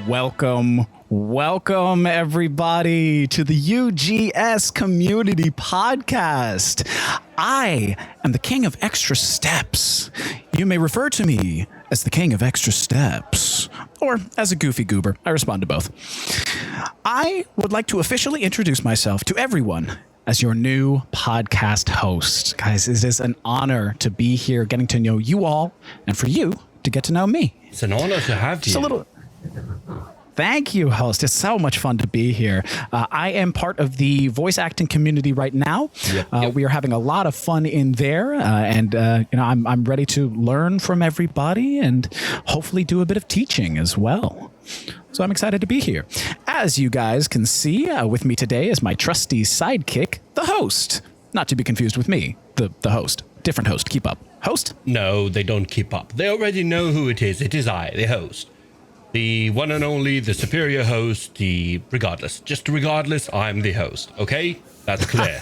Welcome everybody to the UGS Community Podcast. I am the King of Extra Steps. You may refer to me as the King of Extra Steps, or as a goofy goober. I respond to both. I would like to officially introduce myself to everyone as your new podcast host. Guys, it is an honor to be here, getting to know you all, and for you to get to know me. It's an honor to have you. Thank you, host. It's so much fun to be here. I am part of the voice acting community right now. Yep. We are having a lot of fun in there, and I'm ready to learn from everybody and hopefully do a bit of teaching as well. So I'm excited to be here. As you guys can see, with me today is my trusty sidekick, the host. Not to be confused with me, the host. Different host. Keep up. Host? No, they don't keep up. They already know who it is. It is I, the host. The one and only, the superior host, regardless, I'm the host. Okay? That's clear.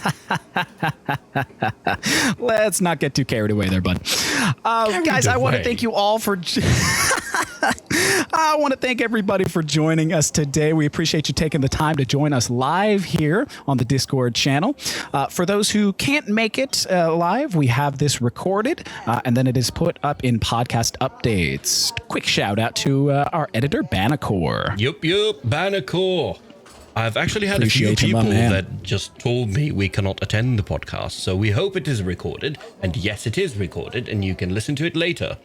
Let's not get too carried away there, bud. Guys, I want to thank you all for... I want to thank everybody for joining us today. We appreciate you taking the time to join us live here on the Discord channel. For those who can't make it live, we have this recorded, and then it is put up in podcast updates. Quick shout out to our editor, Banacor. Yup, Banacor. I've actually had a few people that just told me we cannot attend the podcast, so we hope it is recorded. And yes, it is recorded, and you can listen to it later.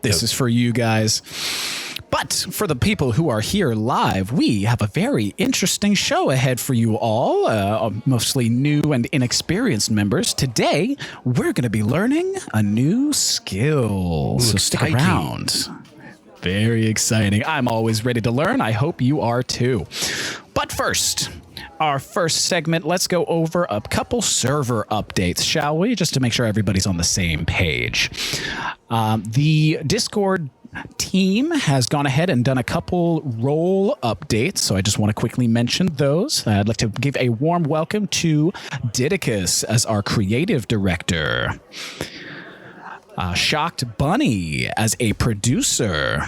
This is for you guys. But for the people who are here live, we have a very interesting show ahead for you all, mostly new and inexperienced members. Today, we're going to be learning a new skill. So stick around. Very exciting. I'm always ready to learn. I hope you are too. But first, our first segment, let's go over a couple server updates, shall we? Just to make sure everybody's on the same page. The Discord team has gone ahead and done a couple role updates, so I just want to quickly mention those. I'd like to give a warm welcome to Didicus as our creative director. Shocked Bunny as a producer,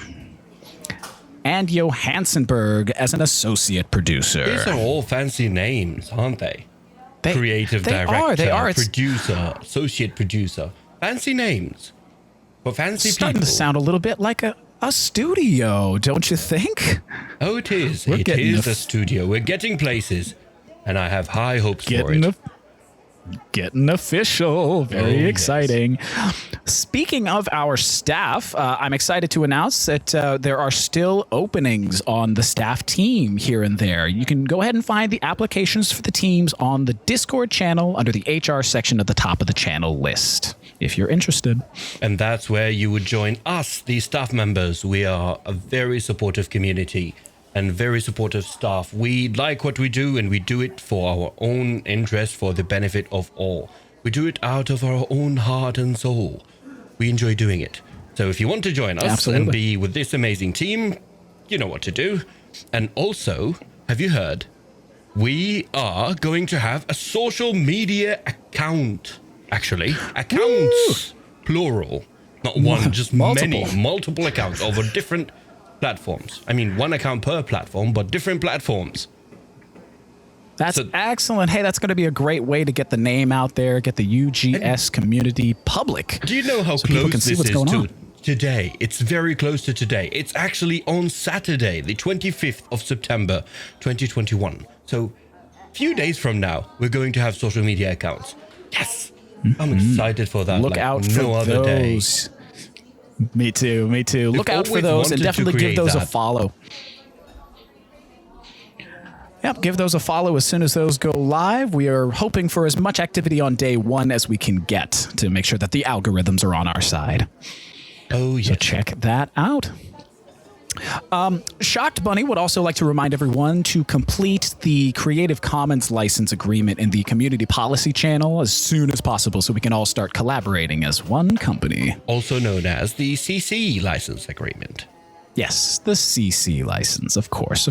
and Johansenberg as an associate producer. These are all fancy names, aren't they? Creative director, producer, associate producer. Fancy names for fancy people. Starting to sound a little bit like a studio, don't you think? Oh, it is. It is a studio. We're getting places, and I have high hopes for it. Getting official. Very exciting. Yes. Speaking of our staff, I'm excited to announce that there are still openings on the staff team here and there. You can go ahead and find the applications for the teams on the Discord channel under the HR section at the top of the channel list, if you're interested. And that's where you would join us, the staff members. We are a very supportive community and very supportive staff. We like what we do, and we do it for our own interest, for the benefit of all. We do it out of our own heart and soul. We enjoy doing it. So if you want to join us and be with this amazing team, you know what to do. And also, have you heard? We are going to have a social media account. Actually, accounts, plural. Not one, just multiple accounts over different platforms. I mean, one account per platform, but different platforms. That's excellent. Hey, that's going to be a great way to get the name out there, get the UGS community public. Do you know how close this is to today? It's very close to today. It's actually on Saturday, the 25th of September, 2021. So a few days from now, we're going to have social media accounts. Yes! I'm excited for that. Look out for those. Me too. Look out for those and definitely give those a follow. Yep, give those a follow as soon as those go live. We are hoping for as much activity on day one as we can get to make sure that the algorithms are on our side. Oh, yeah. So check that out. Shocked Bunny would also like to remind everyone to complete the Creative Commons license agreement in the community policy channel as soon as possible so we can all start collaborating as one company. Also known as the CC license agreement. Yes, the CC license, of course.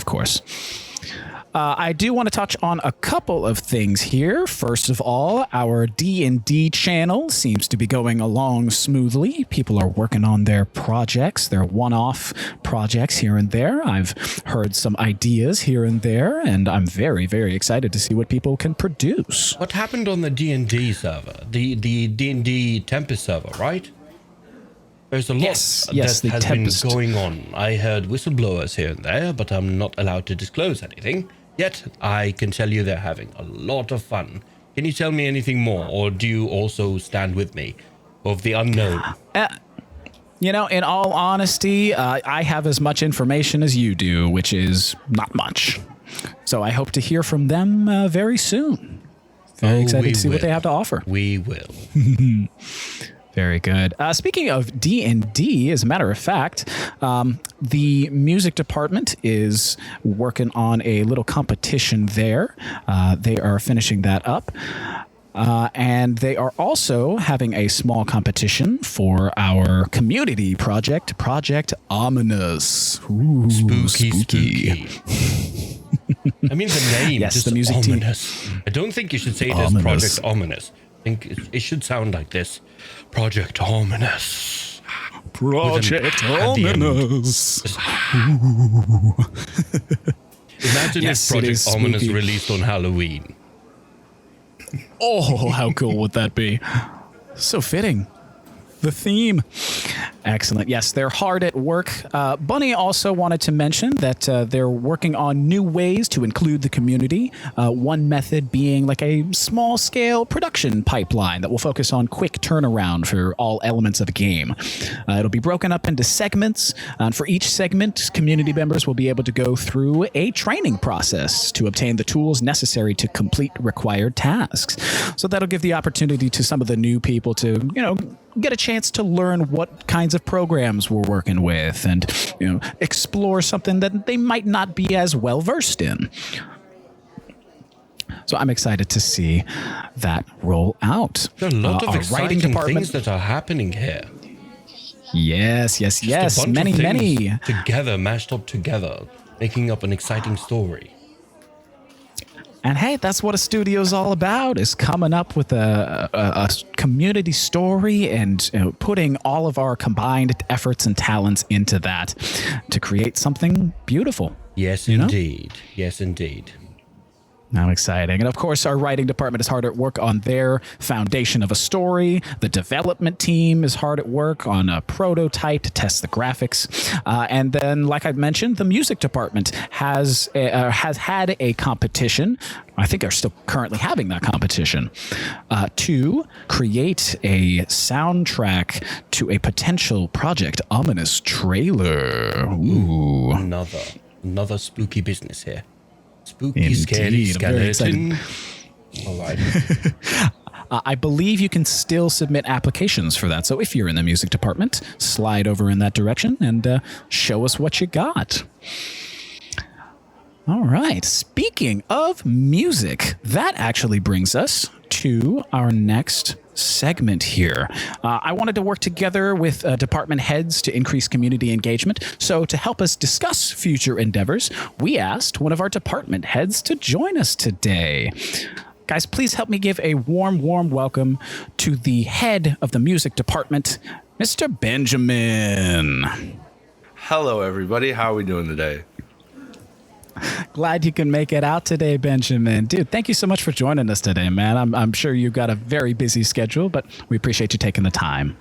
I do want to touch on a couple of things here. First of all, our D&D channel seems to be going along smoothly. People are working on their projects, their one-off projects here and there. I've heard some ideas here and there, and I'm very, very excited to see what people can produce. What happened on the D&D server? The D&D Tempest server, right? There's a lot that has been going on. I heard whistleblowers here and there, but I'm not allowed to disclose anything. Yet, I can tell you they're having a lot of fun. Can you tell me anything more, or do you also stand with me of the unknown? In all honesty, I have as much information as you do, which is not much. So I hope to hear from them very soon. Very excited to see what they have to offer. We will. Very good. Speaking of D&D, as a matter of fact, the music department is working on a little competition there. They are finishing that up. And they are also having a small competition for our community project, Project Ominous. Ooh, spooky. I mean, the name, yes, just the music ominous. Team. I don't think you should say it Ominous. as Project Ominous. I think it should sound like this. Project Ominous. Project Ominous. Imagine if Project Ominous released on Halloween. Oh, how cool would that be? So fitting. The theme. Excellent. Yes, they're hard at work. Bunny also wanted to mention that they're working on new ways to include the community. One method being like a small-scale production pipeline that will focus on quick turnaround for all elements of a game. It'll be broken up into segments, and for each segment, community members will be able to go through a training process to obtain the tools necessary to complete required tasks. So that'll give the opportunity to some of the new people to, get a chance to learn what kinds of programs we're working with and, explore something that they might not be as well versed in. So I'm excited to see that roll out. There are a lot of exciting things that are happening here. Yes. Many. Together, mashed up together, making up an exciting story. And hey, that's what a studio's all about, is coming up with a community story and putting all of our combined efforts and talents into that to create something beautiful. Yes, indeed. Yes, indeed. How exciting. And of course, our writing department is hard at work on their foundation of a story. The development team is hard at work on a prototype to test the graphics. And then, like I mentioned, the music department has had a competition. I think they're still currently having that competition to create a soundtrack to a potential Project Ominous trailer. Ooh. Another spooky business here. Spooky, Indeed. scary skeleton. All right. I believe you can still submit applications for that. So if you're in the music department, slide over in that direction and show us what you got. All right. Speaking of music, that actually brings us to our next segment here. I wanted to work together with department heads to increase community engagement. So to help us discuss future endeavors, we asked one of our department heads to join us today. Guys, please help me give a warm welcome to the head of the music department, Mr. Benjamin. Hello, everybody. How are we doing today? Glad you can make it out today, Benjamin. Dude, thank you so much for joining us today, man. I'm sure you've got a very busy schedule, but we appreciate you taking the time.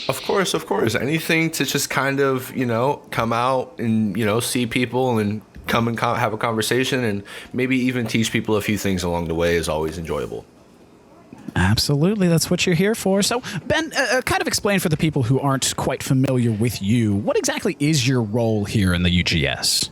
Of course. Anything to just kind of, come out and, see people and come and have a conversation and maybe even teach people a few things along the way is always enjoyable. Absolutely. That's what you're here for. So, Ben, kind of explain for the people who aren't quite familiar with you, what exactly is your role here in the UGS?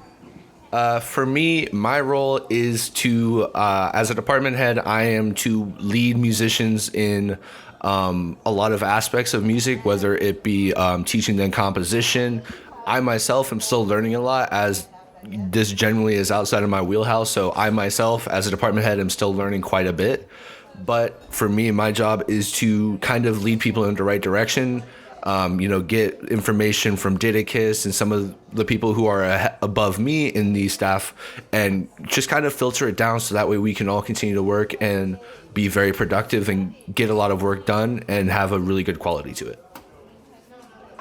For me, my role is to, as a department head, I am to lead musicians in a lot of aspects of music, whether it be teaching them composition. I myself am still learning a lot, as this generally is outside of my wheelhouse. So I myself, as a department head, am still learning quite a bit. But for me, my job is to kind of lead people in the right direction, get information from Didicus and some of the people who are above me in the staff, and just kind of filter it down so that way we can all continue to work and be very productive and get a lot of work done and have a really good quality to it.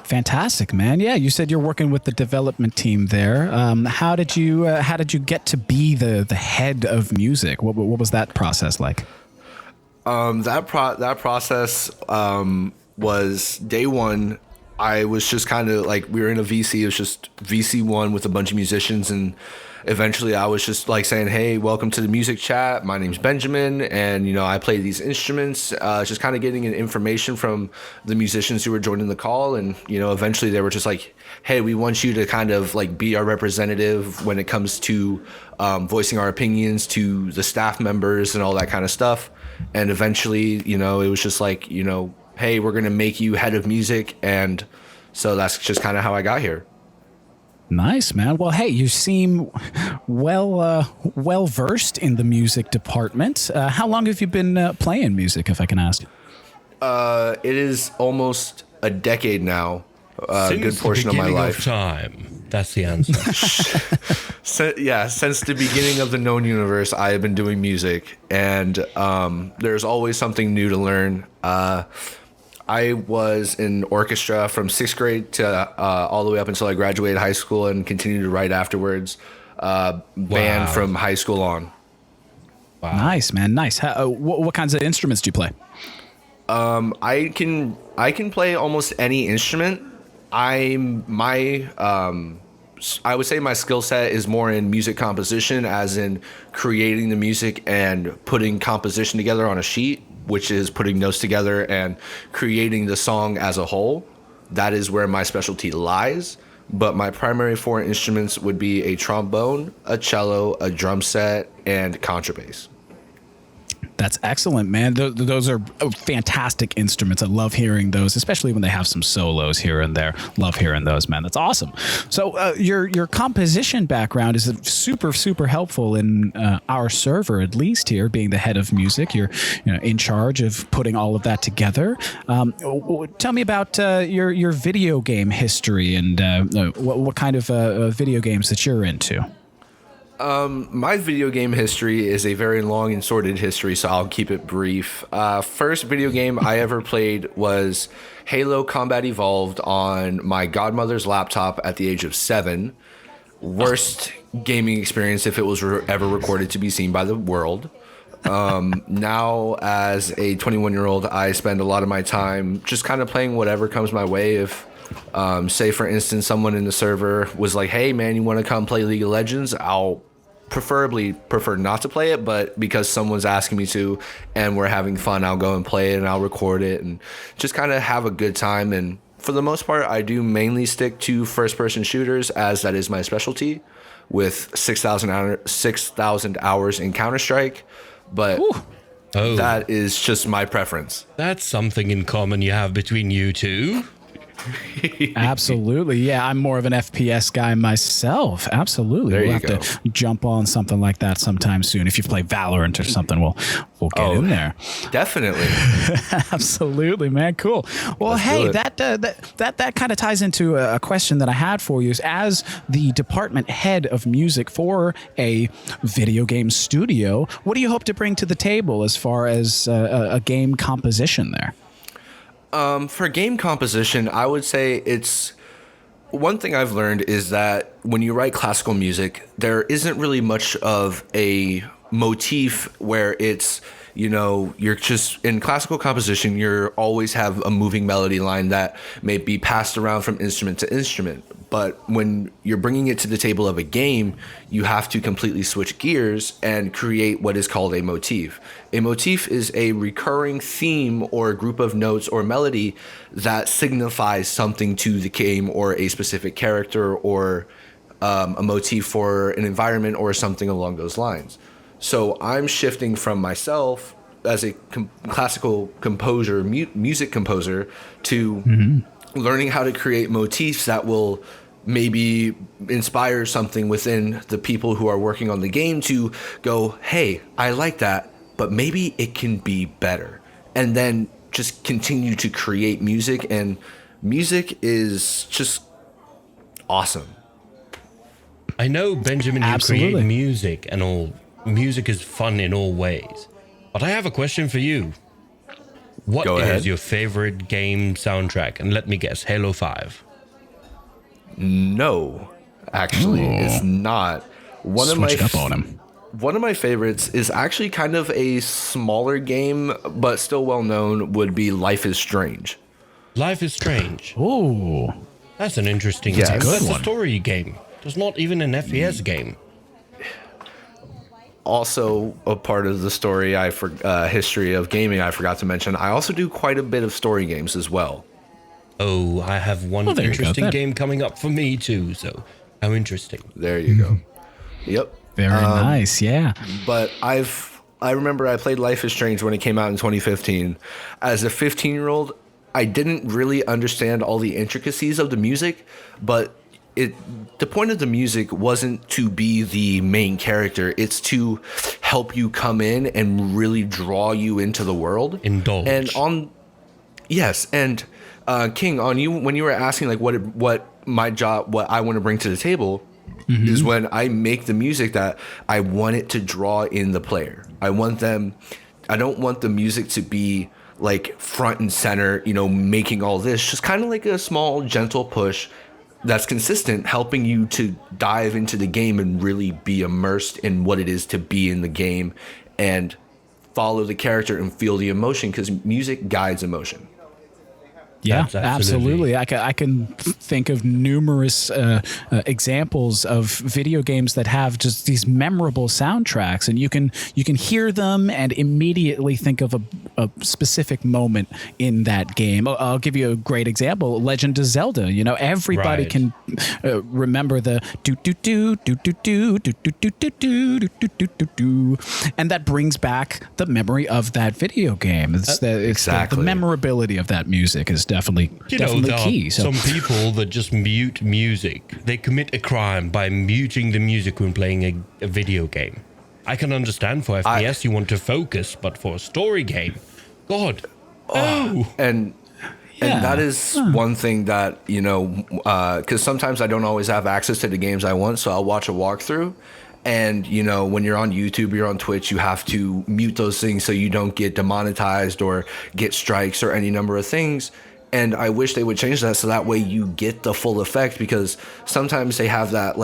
Fantastic, man. Yeah, you said you're working with the development team there. How did you get to be the head of music? What was that process like? That process was day one. I was just kind of like, we were in a VC. It was just VC1 with a bunch of musicians, and eventually I was just like saying, hey, welcome to the music chat. My name's Benjamin, and I play these instruments. Just kind of getting information from the musicians who were joining the call, and eventually they were just like, hey, we want you to kind of like be our representative when it comes to voicing our opinions to the staff members and all that kind of stuff. And eventually, it was just like, hey, we're going to make you head of music. And so that's just kind of how I got here. Nice, man. Well, hey, you seem well versed in the music department. How long have you been playing music, if I can ask? It is almost a decade now. A good portion of my life. Of time. That's the answer. Since the beginning of the known universe, I have been doing music, and there's always something new to learn. I was in orchestra from 6th grade to all the way up until I graduated high school and continued to write afterwards. Band from high school on. Wow. Nice, man. Nice. What kinds of instruments do you play? I can play almost any instrument. I would say my skill set is more in music composition, as in creating the music and putting composition together on a sheet, which is putting notes together and creating the song as a whole. That is where my specialty lies. But my primary 4 instruments would be a trombone, a cello, a drum set, and contrabass. That's excellent, man. Those are fantastic instruments. I love hearing those, especially when they have some solos here and there. Love hearing those, man. That's awesome. So your composition background is super, super helpful in our server, at least here, being the head of music. You're in charge of putting all of that together. Tell me about your video game history and what kind of video games that you're into. My video game history is a very long and sordid history, so I'll keep it brief. First video game I ever played was Halo Combat Evolved on my godmother's laptop at the age of 7. Worst gaming experience if it was ever recorded to be seen by the world. Now, as a 21-year-old, I spend a lot of my time just kind of playing whatever comes my way. If say, for instance, someone in the server was like, hey, man, you want to come play League of Legends? I'll prefer not to play it, but because someone's asking me to and we're having fun, I'll go and play it and I'll record it and just kind of have a good time. And for the most part, I do mainly stick to first-person shooters, as that is my specialty, with 6,000 hours in Counter-Strike. But that is just my preference. That's something in common you have between you two. Absolutely. Yeah, I'm more of an FPS guy myself. Absolutely. We'll have to jump on something like that sometime soon. If you play Valorant or something, we'll get in there. Definitely. Absolutely, man. Cool. Well, hey, that kind of ties into a question that I had for you. Is as the department head of music for a video game studio, what do you hope to bring to the table as far as a game composition there? For game composition, I would say it's one thing I've learned is that when you write classical music, there isn't really much of a motif where it's, you're just in classical composition, you always have a moving melody line that may be passed around from instrument to instrument. But when you're bringing it to the table of a game, you have to completely switch gears and create what is called a motif. A motif is a recurring theme or a group of notes or melody that signifies something to the game or a specific character or a motif for an environment or something along those lines. So I'm shifting from myself as a classical composer, music composer, to learning how to create motifs that will maybe inspire something within the people who are working on the game to go, hey, I like that, but maybe it can be better. And then just continue to create music and music is just awesome. I know, Benjamin, you Absolutely. create music and all. Music is fun in all ways. But I have a question for you. What Go is ahead. your favorite game soundtrack? And let me guess, Halo 5. No, actually, it's not. One Switched up on him. One of my favorites is actually kind of a smaller game, but still well known, would be Life is Strange. Life is Strange. Oh, That's an interesting Yes. game. Good That's one. a story game. It's not even an FPS game. Also, a part of the story history of gaming I forgot to mention, I also do quite a bit of story games as well. Oh, I have one Well, there you go. interesting That- game coming up for me too. So, how interesting. There you go. Yep. very nice. Yeah. But I remember I played Life is Strange when it came out in 2015. As a 15-year-old, I didn't really understand all the intricacies of the music, but the point of the music wasn't to be the main character. It's to help you come in and really draw you into the world. Indulge. And King, on you, when you were asking like what my job, what I want to bring to the table, is when I make the music that I want it to draw in the player. I don't want the music to be like front and center, making all this, just kind of like a small gentle push that's consistent, helping you to dive into the game and really be immersed in what it is to be in the game and follow the character and feel the emotion, because music guides emotion. Yeah, That's absolutely- absolutely. I can think of numerous examples of video games that have just these memorable soundtracks, and you can hear them and immediately think of a specific moment in that game. I'll give you a great example: Legend of Zelda. Everybody Right. can remember the do do do do do do do do do do do do do do do, and that brings back the memory of that video game. It's the Exactly. memorability of that music is definitely There key. are So some people that just mute music. They commit a crime by muting the music when playing a video game. I can understand for FPS you want to focus, but for a story game, God, no. And Yeah. that is one thing that, because sometimes I don't always have access to the games I want, so I'll watch a walkthrough. And, when you're on YouTube, you're on Twitch, you have to mute those things so you don't get demonetized or get strikes or any number of things. And I wish they would change that so that way you get the full effect, because sometimes they have that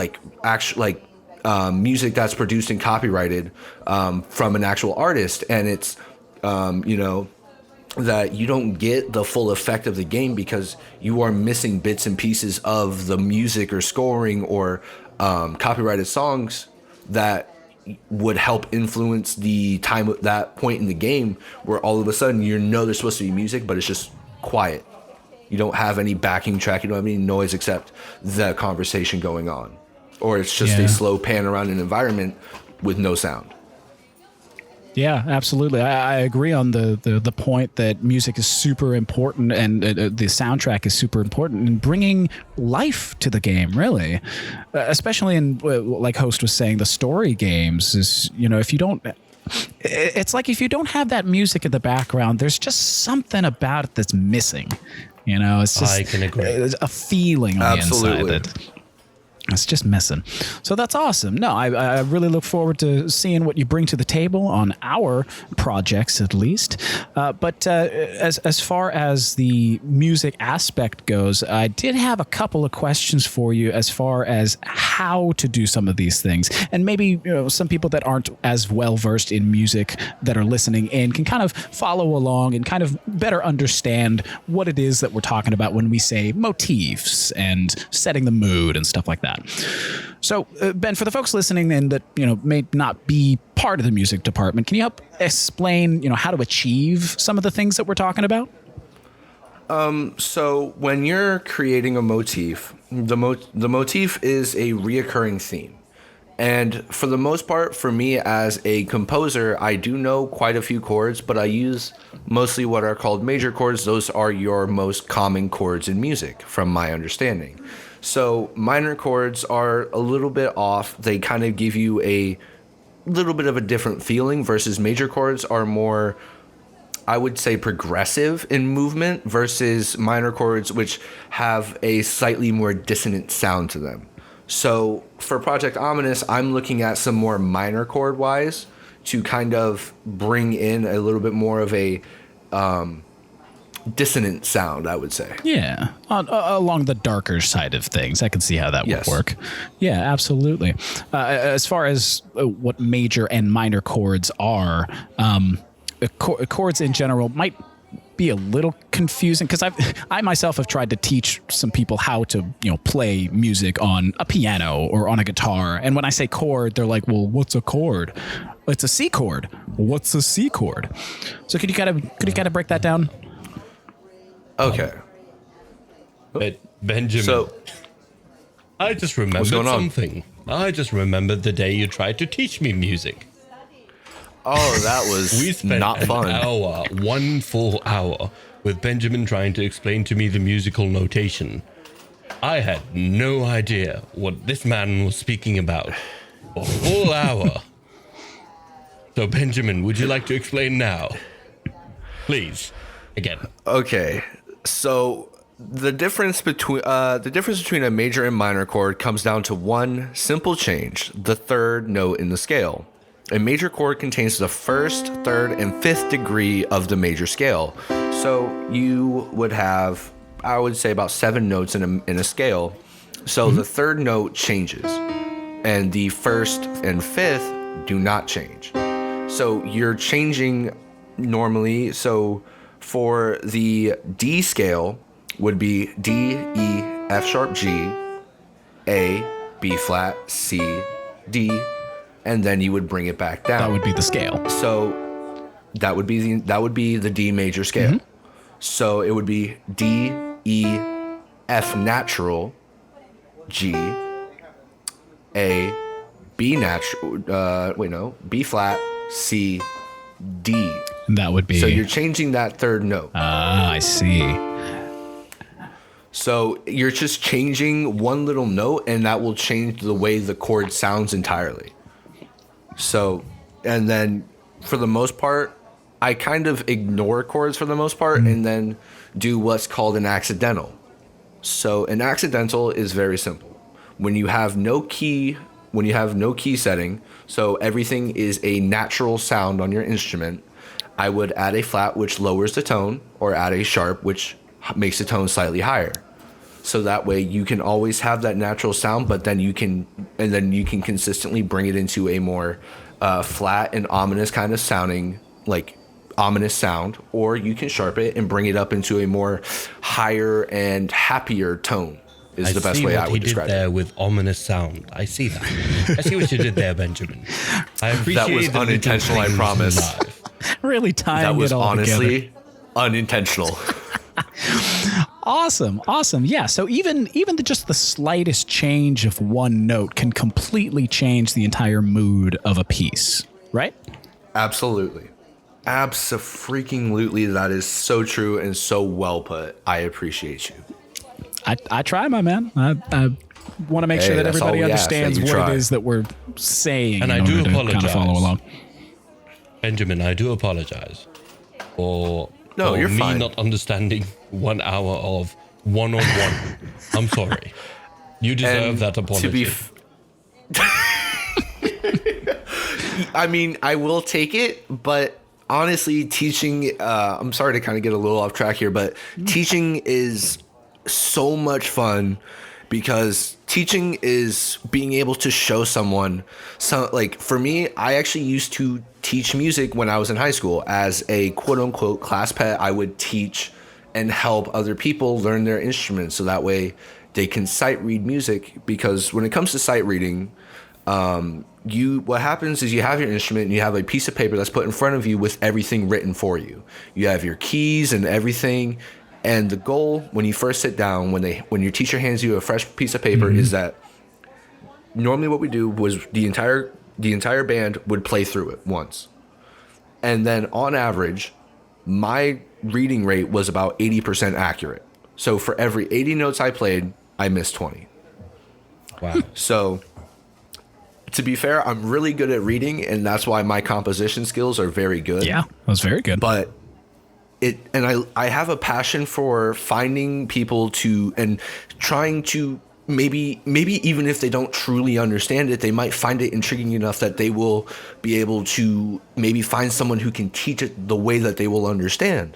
music that's produced and copyrighted from an actual artist. And it's, that you don't get the full effect of the game because you are missing bits and pieces of the music or scoring or copyrighted songs that would help influence the time at that point in the game, where all of a sudden there's supposed to be music, but it's just quiet. You don't have any backing track. You don't have any noise except the conversation going on. Or it's just Yeah. a slow pan around an environment with no sound. yeah, absolutely. I agree on the point that music is super important, and the soundtrack is super important in bringing life to the game, really. Especially in, like Host was saying, the story games is, if you don't... It's like if you don't have that music in the background, there's just something about it that's missing. It's just I can agree. a feeling on Absolutely. the inside that it's just missing. So that's awesome. No, I really look forward to seeing what you bring to the table on our projects, at least. But as far as the music aspect goes, I did have a couple of questions for you as far as how to do some of these things. And maybe some people that aren't as well versed in music that are listening in can kind of follow along and kind of better understand what it is that we're talking about when we say motifs and setting the mood and stuff like that. So, Ben, for the folks listening in that may not be part of the music department, can you help explain how to achieve some of the things that we're talking about? So when you're creating a motif, the motif is a reoccurring theme. And for the most part, for me as a composer, I do know quite a few chords, but I use mostly what are called major chords. Those are your most common chords in music, from my understanding. So minor chords are a little bit off. They kind of give you a little bit of a different feeling, versus major chords are more I would say, progressive in movement versus minor chords, which have a slightly more dissonant sound to them. So for Project Ominous, I'm looking at some more minor chord wise to kind of bring in a little bit more of a dissonant sound, I would say. Yeah, along the darker side of things. I can see how that would work. Yeah, absolutely. As far as what major and minor chords are, chords in general might be a little confusing because I myself have tried to teach some people how to play music on a piano or on a guitar, and when I say chord, they're like, "Well, what's a chord?" It's a C chord. What's a C chord? So could you kind of break that down? Okay. Benjamin. So, I just remembered something. I just remembered the day you tried to teach me music. Oh, that was we spent not fun. One full hour, with Benjamin trying to explain to me the musical notation. I had no idea what this man was speaking about for a full hour. So, Benjamin, would you like to explain now? Please. Again. Okay. So the difference between a major and minor chord comes down to one simple change: the third note in the scale. A major chord contains the first, third, and fifth degree of the major scale. So you would have, I would say, about 7 notes in a scale. So the third note changes, and the first and fifth do not change. So you're changing normally. So for the D scale would be D, E, F sharp, G, A, B flat, C, D, and then you would bring it back down. That would be the scale. So that would be the D major scale. Mm-hmm. So it would be D, E, F natural, G, A, B natural, B flat, C, D. That would be. So you're changing that third note. Ah, I see. So you're just changing one little note, and that will change the way the chord sounds entirely. So, and then for the most part, I kind of ignore chords for the most part, and then do what's called an accidental. So an accidental is very simple. When you have no key setting, so everything is a natural sound on your instrument, I would add a flat which lowers the tone, or add a sharp which makes the tone slightly higher. So that way you can always have that natural sound, but then you can consistently bring it into a more flat and ominous kind of sounding, like ominous sound, or you can sharp it and bring it up into a more higher and happier tone. Is the best way I would describe it. There with ominous sound. I see that. I see what you did there, Benjamin. I appreciate that was unintentional, I promise. Really tying it all together. That was honestly unintentional. Awesome. Yeah. So even just the slightest change of one note can completely change the entire mood of a piece, right? Absolutely. Abso-freaking-lutely. That is so true and so well put. I appreciate you. I try, my man. I want to make sure that everybody understands what it is that we're saying. And I do apologize. Kind of follow along. Benjamin, I do apologize for you're me fine. Not understanding 1 hour of one-on-one. I'm sorry. You deserve that apology. I mean, I will take it, but honestly, teaching, I'm sorry to kind of get a little off track here, but teaching is so much fun, because teaching is being able to show someone like, for me, I actually used to teach music when I was in high school as a quote unquote class pet. I would teach and help other people learn their instruments so that way they can sight read music, because when it comes to sight reading, what happens is you have your instrument and you have a piece of paper that's put in front of you with everything written for you. You have your keys and everything. And the goal when you first sit down, when your teacher hands you a fresh piece of paper, is that normally what we do was the entire band would play through it once. And then on average, my reading rate was about 80% accurate. So for every 80 notes I played, I missed 20. Wow. So to be fair, I'm really good at reading, and that's why my composition skills are very good. Yeah, that was very good. But I have a passion for finding people to and trying to maybe even if they don't truly understand it, they might find it intriguing enough that they will be able to maybe find someone who can teach it the way that they will understand.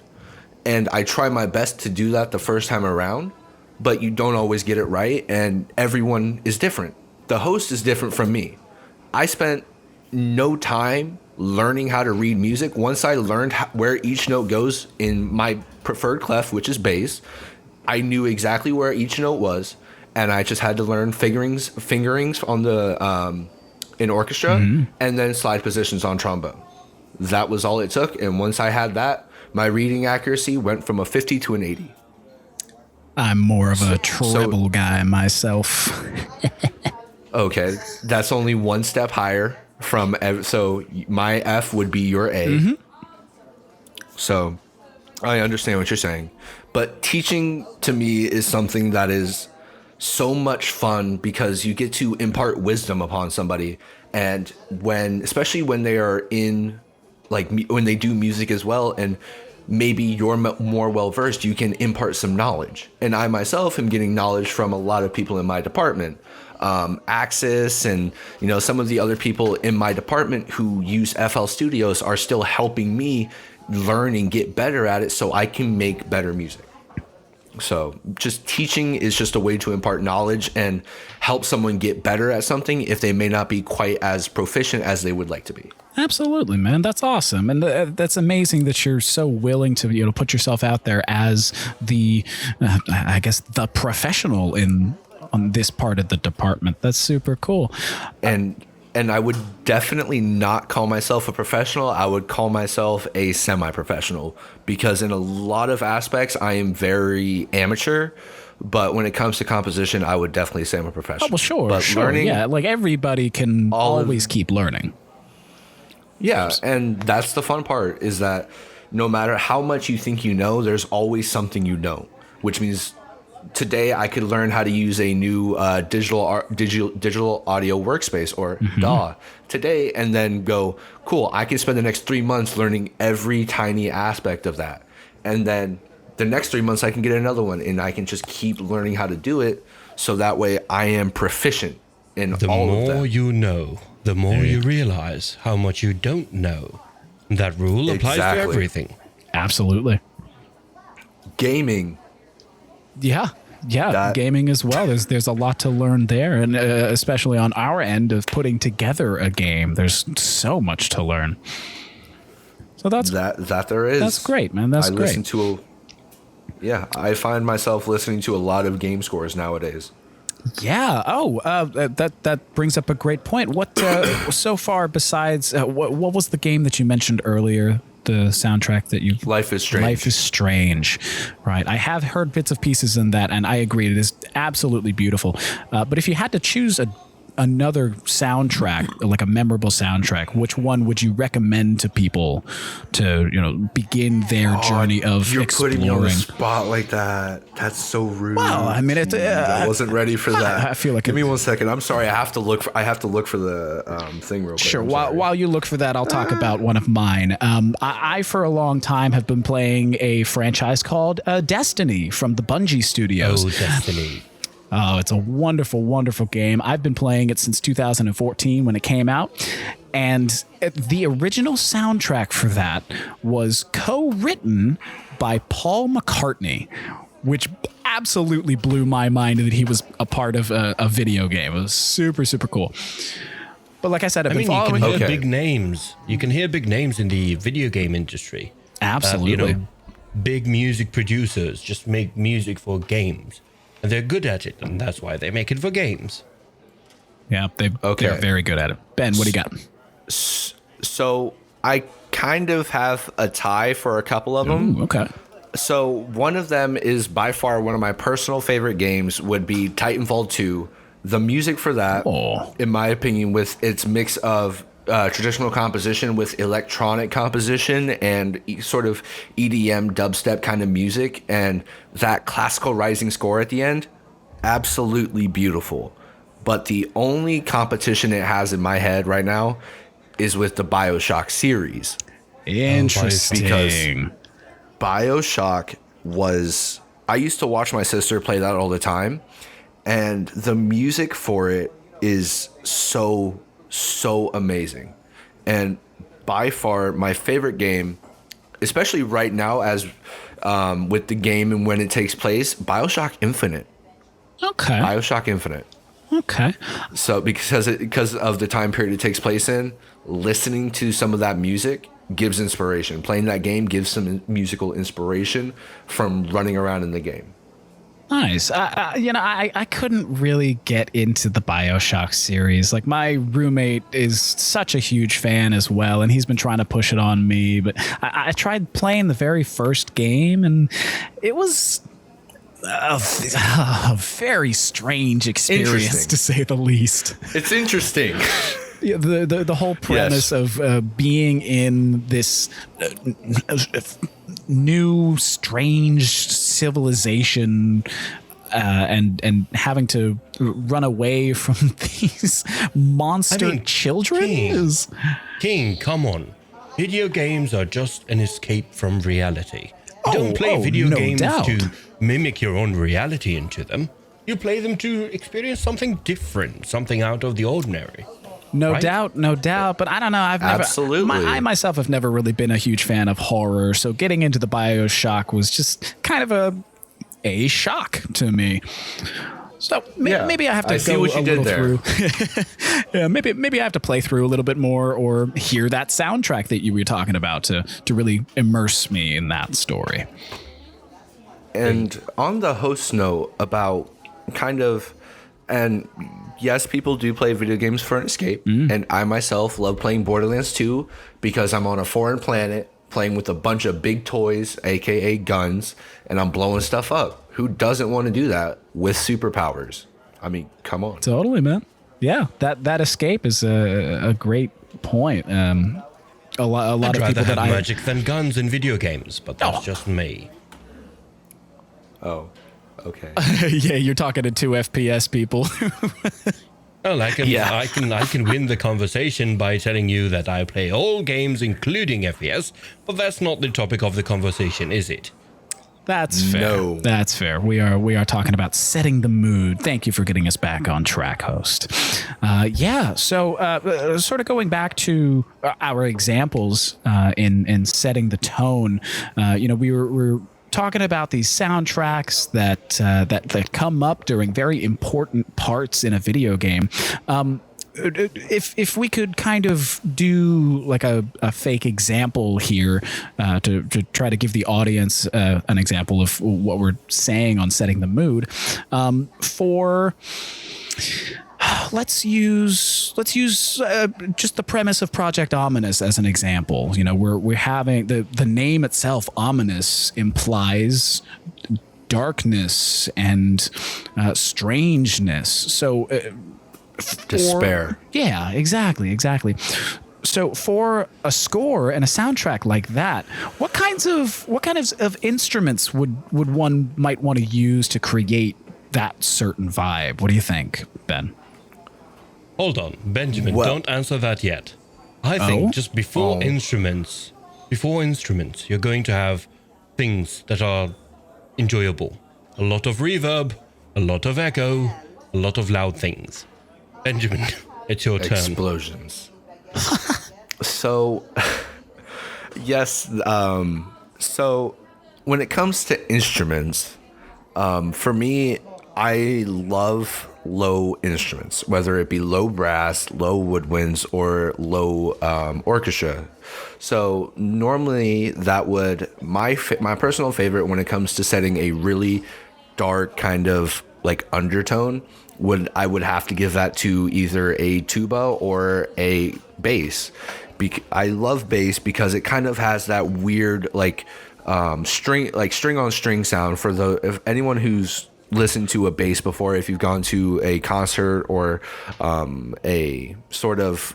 And I try my best to do that the first time around, but you don't always get it right, and everyone is different. The host is different from me. I spent no time learning how to read music. Once I learned where each note goes in my preferred clef, which is bass, I knew exactly where each note was, and I just had to learn fingerings on the in orchestra, and then slide positions on trombone. That was all it took, and once I had that, my reading accuracy went from a 50 to an 80. I'm more of a treble guy myself. Okay, that's only one step higher from so my F would be your A. Mm-hmm. So I understand what you're saying, but teaching to me is something that is so much fun because you get to impart wisdom upon somebody, and especially when they are in when they do music as well, and maybe you're more well-versed, you can impart some knowledge. And I myself am getting knowledge from a lot of people in my department. Axis and, some of the other people in my department who use FL Studios are still helping me learn and get better at it so I can make better music. So just teaching is just a way to impart knowledge and help someone get better at something if they may not be quite as proficient as they would like to be. Absolutely, man. That's awesome. And that's amazing that you're so willing to, put yourself out there as the, the professional on this part of the department. That's super cool. And I would definitely not call myself a professional. I would call myself a semi-professional because in a lot of aspects, I am very amateur. But when it comes to composition, I would definitely say I'm a professional. Oh, well, sure, but sure. Learning, yeah, everybody can always keep learning. Yeah, and that's the fun part is that no matter how much you think you know, there's always something you know, which means today I could learn how to use a new digital audio workspace or DAW today and then go, cool, I can spend the next 3 months learning every tiny aspect of that. And then the next 3 months I can get another one and I can just keep learning how to do it so that way I am proficient in all of them. The more you know, the more you realize how much you don't know. That rule applies to everything. Absolutely. Gaming. Yeah, gaming as well. There's a lot to learn there, and especially on our end of putting together a game, there's so much to learn. So that's that there is. That's great, man. That's great. I find myself listening to a lot of game scores nowadays. Yeah. Oh, that brings up a great point. What so far besides what was the game that you mentioned earlier? The soundtrack that you Life is Strange. Life is Strange, right? I have heard bits of pieces in that, and I agree it is absolutely beautiful. But if you had to choose another soundtrack, like a memorable soundtrack, which one would you recommend to people to begin their journey of you're exploring? Putting me on the spot like that. That's so rude. Well, I mean, I wasn't ready for that. I feel like give me 1 second. I'm sorry. I have to look for the thing real quick. Sure. While you look for that, I'll talk about one of mine. I for a long time have been playing a franchise called Destiny from the Bungie Studios. Oh, Destiny. Oh, it's a wonderful, wonderful game. I've been playing it since 2014 when it came out. And the original soundtrack for that was co-written by Paul McCartney, which absolutely blew my mind that he was a part of a video game. It was super, super cool. But like I said, you can hear big names. You can hear big names in the video game industry. Absolutely. Big music producers just make music for games. And they're good at it, and that's why they make it for games. Yeah, they're very good at it. Ben, what do you got? So I kind of have a tie for a couple of them. Ooh, okay. So one of them is by far one of my personal favorite games would be Titanfall 2. The music for that, in my opinion, with its mix of traditional composition with electronic composition and sort of EDM dubstep kind of music and that classical rising score at the end, absolutely beautiful. But the only competition it has in my head right now is with the Bioshock series. Interesting. Because Bioshock was, I used to watch my sister play that all the time, and the music for it is so amazing. And by far my favorite game, especially right now as with the game and when it takes place, Bioshock Infinite. Okay. Bioshock Infinite. Okay. So because of the time period it takes place in, listening to some of that music gives inspiration. Playing that game gives some musical inspiration from running around in the game. Nice. I couldn't really get into the Bioshock series. Like, my roommate is such a huge fan as well, and he's been trying to push it on me. But I tried playing the very first game, and it was a very strange experience, to say the least. It's interesting. Yeah, the whole premise of being in this new strange civilization and having to run away from these monster children. King, come on. Video games are just an escape from reality. You don't play video games to mimic your own reality into them. You play them to experience something different, something out of the ordinary. No doubt. But I don't know. I myself have never really been a huge fan of horror. So getting into the Bioshock was just kind of a shock to me. So maybe I have to go a little through. Yeah, maybe I have to play through a little bit more or hear that soundtrack that you were talking about to really immerse me in that story. And on the host note about and yes, people do play video games for an escape. And I myself love playing Borderlands 2 because I'm on a foreign planet playing with a bunch of big toys, aka guns, and I'm blowing stuff up. Who doesn't want to do that with superpowers? I mean, come on. Totally, man. Yeah, that escape is a great point. A lot of people that magic than guns in video games, but that's just me. Oh, okay. Yeah, you're talking to 2 FPS people. Well, I can win the conversation by telling you that I play all games, including FPS, but that's not the topic of the conversation, is it? That's fair. No. That's fair. We are talking about setting the mood. Thank you for getting us back on track, host. So sort of going back to our examples in setting the tone. We were talking about these soundtracks that come up during very important parts in a video game. If we could kind of do like a fake example here to try to give the audience an example of what we're saying on setting the mood, let's use just the premise of Project Ominous as an example. We're having the name itself, ominous, implies darkness and strangeness. So. Despair. Yeah, exactly. So for a score and a soundtrack like that, what kinds of instruments would one might want to use to create that certain vibe? What do you think, Ben? Hold on, Benjamin, don't answer that yet. I think just before instruments, you're going to have things that are enjoyable. A lot of reverb, a lot of echo, a lot of loud things. Benjamin, it's your turn. Explosions. So, yes. So, when it comes to instruments, for me, I love low instruments, whether it be low brass, low woodwinds, or low orchestra. So normally that would my personal favorite when it comes to setting a really dark kind of like undertone. I would have to give that to either a tuba or a bass. I love bass because it kind of has that weird string on string sound. If anyone who's listened to a bass before, if you've gone to a concert or a sort of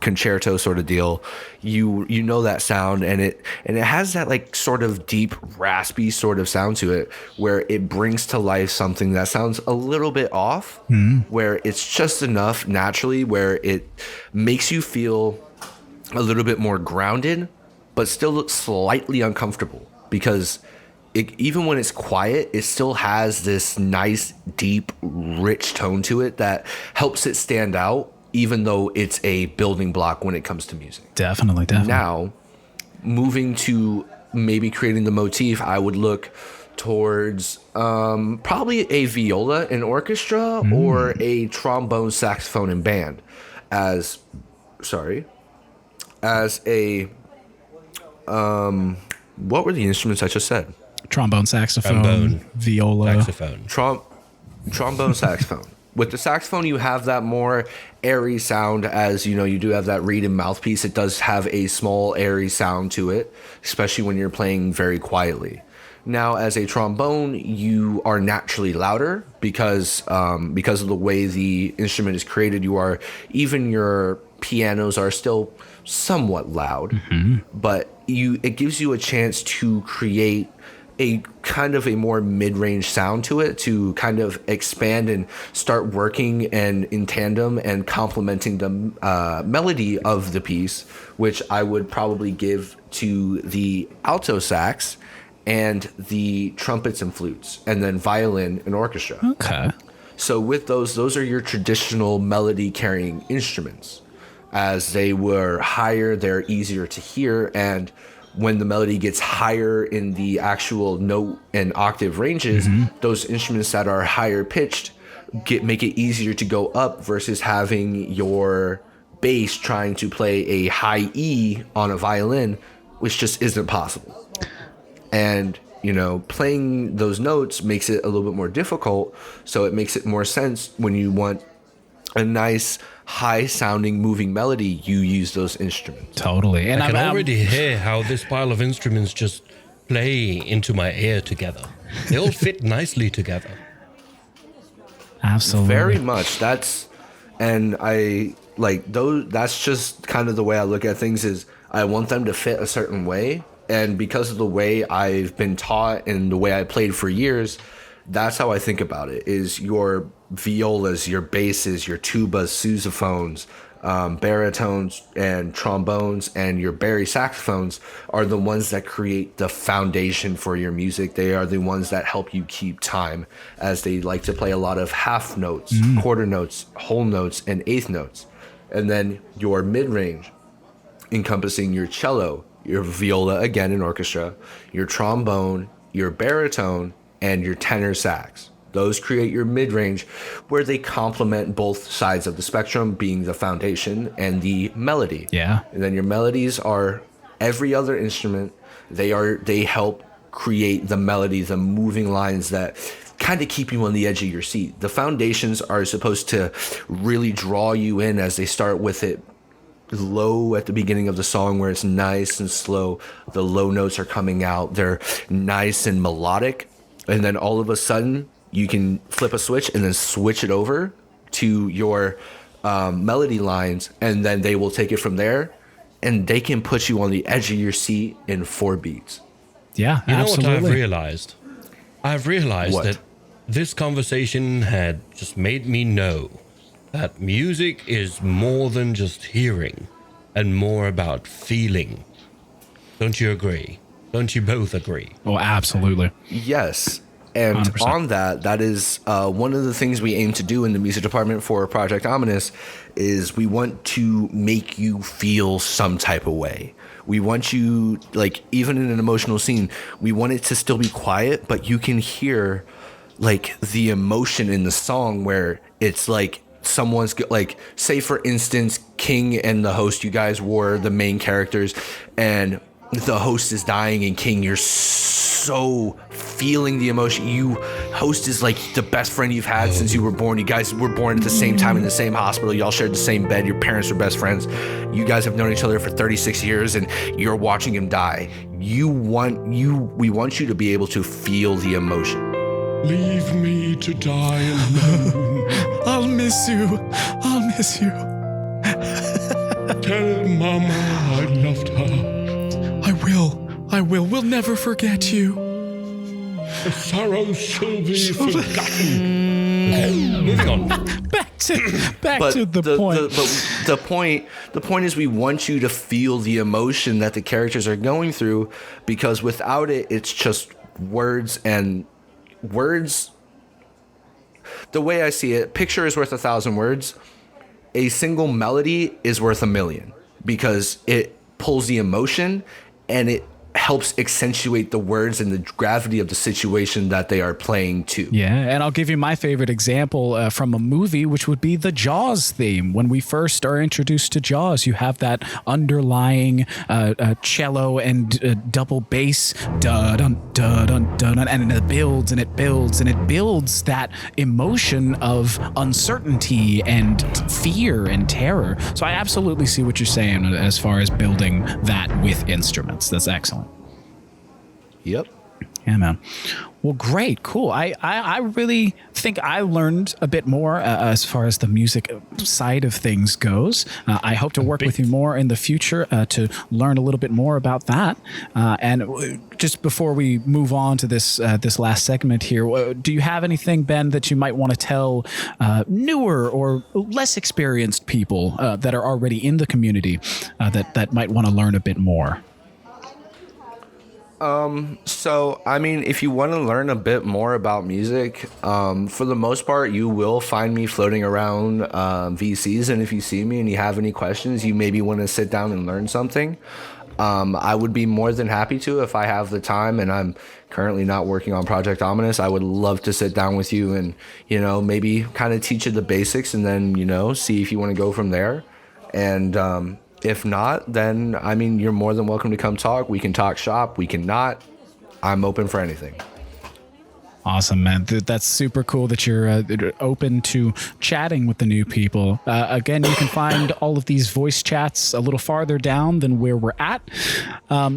concerto sort of deal, you know that sound, and it has that like sort of deep raspy sort of sound to it, where it brings to life something that sounds a little bit off, where it's just enough naturally where it makes you feel a little bit more grounded but still slightly uncomfortable. because even when it's quiet, it still has this nice, deep, rich tone to it that helps it stand out, even though it's a building block when it comes to music. Definitely. Now, moving to maybe creating the motif, I would look towards probably a viola in orchestra or a trombone, saxophone, and band as a what were the instruments I just said? Trombone, saxophone, viola, saxophone. Trombone, saxophone. With the saxophone, you have that more airy sound, as you know, you do have that reed and mouthpiece. It does have a small airy sound to it, especially when you're playing very quietly. Now, as a trombone, you are naturally louder because of the way the instrument is created. Even your pianos are still somewhat loud, but it gives you a chance to create a kind of a more mid-range sound to it, to kind of expand and start working and in tandem and complementing the melody of the piece, which I would probably give to the alto sax and the trumpets and flutes, and then violin and orchestra. Okay. So with those are your traditional melody carrying instruments. As they were higher, they're easier to hear, and when the melody gets higher in the actual note and octave ranges, those instruments that are higher pitched make it easier to go up versus having your bass trying to play a high E on a violin, which just isn't possible. And, playing those notes makes it a little bit more difficult, so it makes it more sense when you want a nice high-sounding, moving melody, you use those instruments. Totally. And I can already hear how this pile of instruments just play into my ear together. They all fit nicely together. Absolutely. Very much. That's just kind of the way I look at things, is I want them to fit a certain way. And because of the way I've been taught and the way I played for years, that's how I think about it, is your violas, your basses, your tubas, sousaphones, baritones, and trombones, and your bari saxophones are the ones that create the foundation for your music. They are the ones that help you keep time, as they like to play a lot of half notes, quarter notes, whole notes, and eighth notes. And then your mid-range, encompassing your cello, your viola, again in orchestra, your trombone, your baritone, and your tenor sax. Those create your mid-range, where they complement both sides of the spectrum, being the foundation and the melody. Yeah. And then your melodies are every other instrument. They help create the melody, the moving lines that kind of keep you on the edge of your seat. The foundations are supposed to really draw you in, as they start with it low at the beginning of the song, where it's nice and slow. The low notes are coming out. They're nice and melodic. And then all of a sudden, you can flip a switch and then switch it over to your melody lines, and then they will take it from there, and they can put you on the edge of your seat in 4 beats. Yeah, you absolutely. know what I've realized? I've realized What? that this conversation had just made me know that music is more than just hearing and more about feeling. Don't you agree? Don't you both agree? Oh, absolutely. Yes. And 100%. on that is one of the things we aim to do in the music department for Project Ominous, is we want to make you feel some type of way. We want you, like, even in an emotional scene, we want it to still be quiet, but you can hear, like, the emotion in the song, where it's like someone's, like, say for instance, King and the host, you guys were the main characters, and the host is dying, and King, you're so feeling the emotion. Host is like the best friend you've had since you were born. You guys were born at the same time in the same hospital. Y'all shared the same bed. Your parents were best friends. You guys have known each other for 36 years, and you're watching him die. We want you to be able to feel the emotion. Leave me to die alone. I'll miss you. I'll miss you. Tell Mama I loved her. I will. We'll never forget you. The sorrow shall be forgotten. Okay, moving on. Back Back to the point. The point is we want you to feel the emotion that the characters are going through, because without it, it's just words and words. The way I see it, picture is worth 1,000 words. A single melody is worth 1,000,000 because it pulls the emotion and it helps accentuate the words and the gravity of the situation that they are playing to. Yeah, and I'll give you my favorite example from a movie, which would be the Jaws theme. When we first are introduced to Jaws, you have that underlying cello and double bass, da-dun, da-dun, da-dun, and it builds and it builds and it builds that emotion of uncertainty and fear and terror. So I absolutely see what you're saying as far as building that with instruments. That's excellent. Yep. Yeah, man. Well, great. Cool. I really think I learned a bit more as far as the music side of things goes. I hope to work with you more in the future to learn a little bit more about that. And just before we move on to this last segment here, do you have anything, Ben, that you might want to tell newer or less experienced people that are already in the community that might want to learn a bit more? So, I mean, if you want to learn a bit more about music, for the most part, you will find me floating around VCs. And if you see me and you have any questions, you maybe want to sit down and learn something. I would be more than happy to if I have the time, and I'm currently not working on Project Ominous. I would love to sit down with you and, maybe kind of teach you the basics and then, see if you want to go from there. And, if not, then, I mean, you're more than welcome to come talk. We can talk shop. We can not. I'm open for anything. Awesome, man. That's super cool that you're open to chatting with the new people. Again, you can find all of these voice chats a little farther down than where we're at.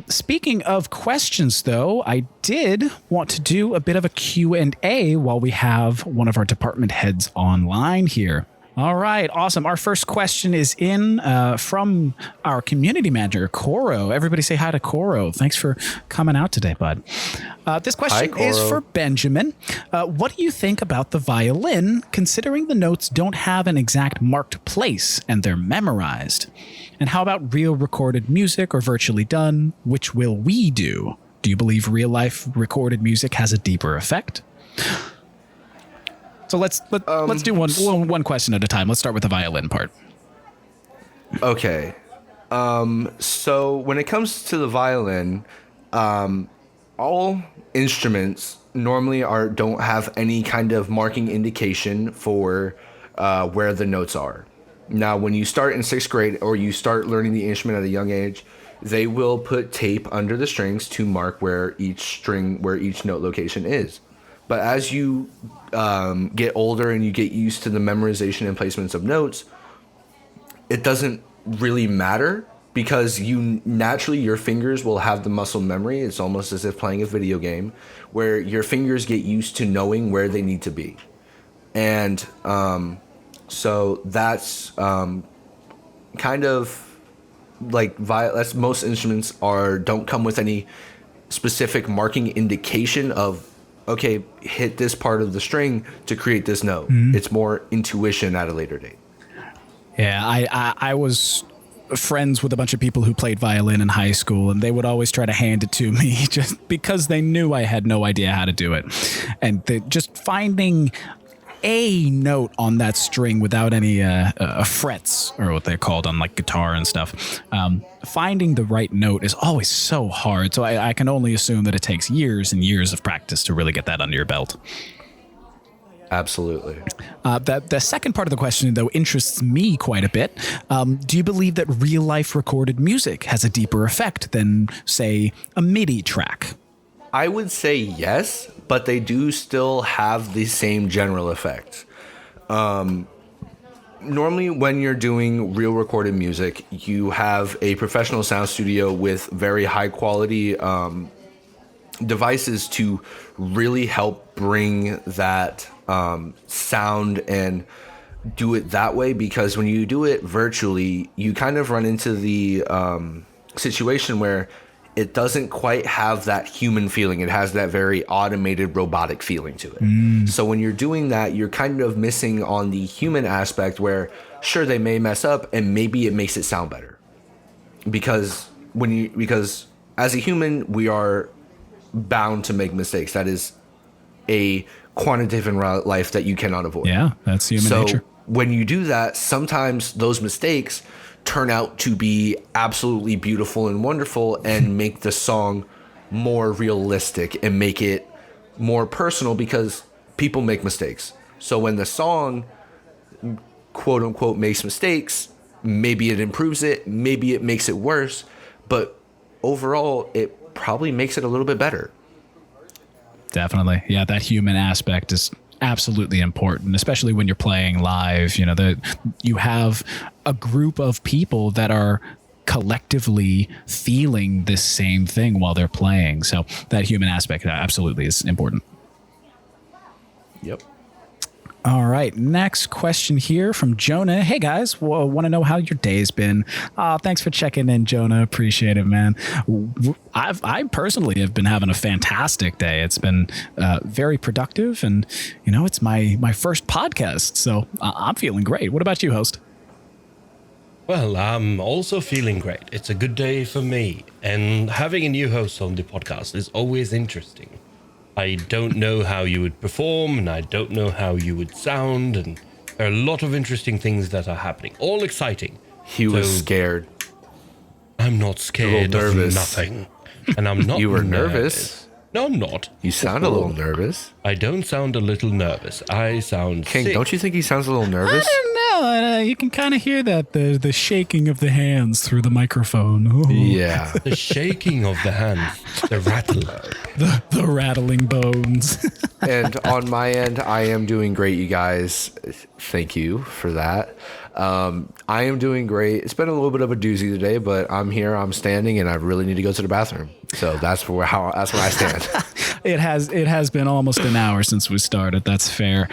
Speaking of questions, though, I did want to do a bit of a Q&A while we have one of our department heads online here. All right, awesome. Our first question is in from our community manager, Coro. Everybody say hi to Coro. Thanks for coming out today, bud. This question is for Benjamin. What do you think about the violin, considering the notes don't have an exact marked place and they're memorized? And how about real recorded music or virtually done? Which will we do? Do you believe real life recorded music has a deeper effect? So let's do one question at a time. Let's start with the violin part. Okay. So when it comes to the violin, all instruments normally don't have any kind of marking indication for where the notes are. Now, when you start in 6th grade or you start learning the instrument at a young age, they will put tape under the strings to mark where each note location is. But as you get older and you get used to the memorization and placements of notes, it doesn't really matter because your fingers will have the muscle memory. It's almost as if playing a video game where your fingers get used to knowing where they need to be. And so that's kind of like that's most instruments don't come with any specific marking indication of, okay, hit this part of the string to create this note. Mm-hmm. It's more intuition at a later date. Yeah, I was friends with a bunch of people who played violin in high school, and they would always try to hand it to me just because they knew I had no idea how to do it. And just finding a note on that string without any frets, or what they're called on like guitar and stuff. Finding the right note is always so hard. So I can only assume that it takes years and years of practice to really get that under your belt. Absolutely. The second part of the question, though, interests me quite a bit. Do you believe that real life recorded music has a deeper effect than, say, a MIDI track? I would say yes, but they do still have the same general effect. Normally, when you're doing real recorded music, you have a professional sound studio with very high quality devices to really help bring that sound and do it that way. Because when you do it virtually, you kind of run into the situation where it doesn't quite have that human feeling. It has that very automated, robotic feeling to it. So when you're doing that, you're kind of missing on the human aspect where, sure, they may mess up and maybe it makes it sound better. Because as a human, we are bound to make mistakes. That is a quantitative in life that you cannot avoid. Yeah, that's human nature. So when you do that, sometimes those mistakes turn out to be absolutely beautiful and wonderful and make the song more realistic and make it more personal because people make mistakes. So when the song, quote unquote, makes mistakes, maybe it improves it, maybe it makes it worse, but overall it probably makes it a little bit better. Definitely. Yeah, that human aspect is absolutely important, especially when you're playing live. You know, you have a group of people that are collectively feeling this same thing while they're playing. So that human aspect absolutely is important. Yep. All right, next question here from Jonah. Hey guys, want to know how your day's been? Thanks for checking in, Jonah. Appreciate it, man. I personally have been having a fantastic day. It's been very productive, and you know, it's my first podcast, so I'm feeling great. What about you, host? Well, I'm also feeling great. It's a good day for me, and having a new host on the podcast is always interesting. I don't know how you would perform, and I don't know how you would sound, and there are a lot of interesting things that are happening. All exciting. He was scared. I'm not scared of nothing. And I'm not You were nervous? No, I'm not. You sound a little nervous. I don't sound a little nervous. I sound King, sick. don't you think he sounds a little nervous? I don't know. You can kind of hear that the shaking of the hands through the microphone. Ooh. Yeah. The shaking of the hands, the rattle. The rattling bones. And on my end, I am doing great, you guys. Thank you for that. I am doing great. It's been a little bit of a doozy today, but I'm here, I'm standing, and I really need to go to the bathroom. So that's where I stand. It has been almost an hour since we started. That's fair.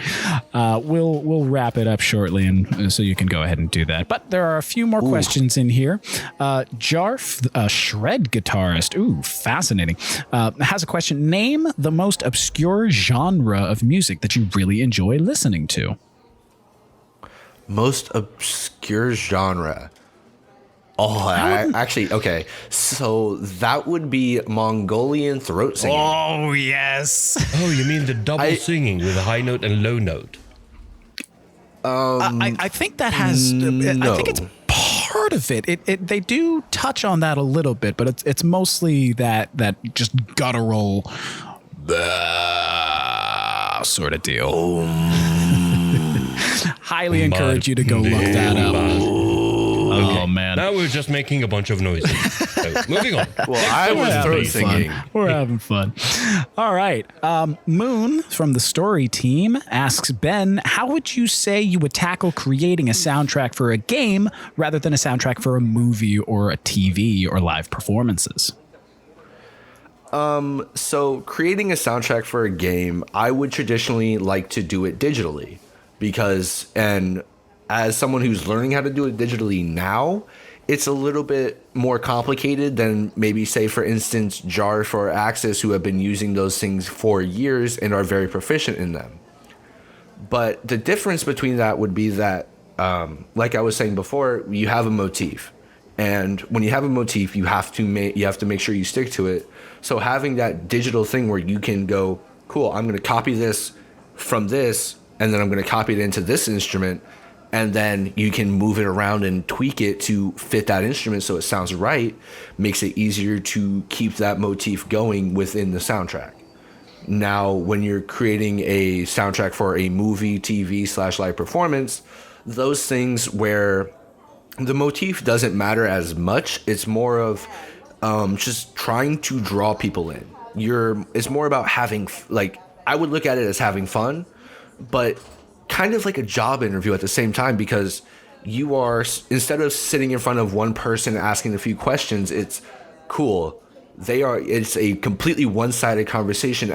We'll wrap it up shortly, and so you can go ahead and do that. But there are a few more questions in here. Jarf, a shred guitarist, fascinating, has a question. Name the most obscure genre of music that you really enjoy listening to. Most obscure genre. Okay. So that would be Mongolian throat singing. Oh, yes. Oh, you mean the double singing with a high note and low note? I think that has. No. I think it's part of it. They do touch on that a little bit, but it's mostly that just guttural sort of deal. Highly encourage you to go look that up. Okay. Oh man! Now we're just making a bunch of noises. So, moving on. Well, I was throat singing. We're having fun. All right. Moon from the story team asks Ben, how would you say you would tackle creating a soundtrack for a game rather than a soundtrack for a movie or a TV or live performances? So creating a soundtrack for a game, I would traditionally like to do it digitally and as someone who's learning how to do it digitally now, it's a little bit more complicated than maybe, say, for instance, Jarf or Axis, who have been using those things for years and are very proficient in them. But the difference between that would be that, like I was saying before, you have a motif. And when you have a motif, you have to make sure you stick to it. So having that digital thing where you can go, cool, I'm going to copy this from this, and then I'm going to copy it into this instrument, and then you can move it around and tweak it to fit that instrument so it sounds right, makes it easier to keep that motif going within the soundtrack. Now, when you're creating a soundtrack for a movie, TV / live performance, those things where the motif doesn't matter as much, it's more of just trying to draw people in. It's more about having, I would look at it as having fun, but kind of like a job interview at the same time, because you are, instead of sitting in front of one person asking a few questions, it's cool. It's a completely one-sided conversation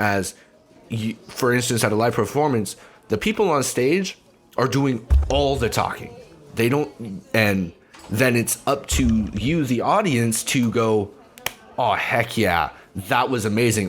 for instance, at a live performance, the people on stage are doing all the talking. And then it's up to you, the audience, to go, oh, heck yeah, that was amazing.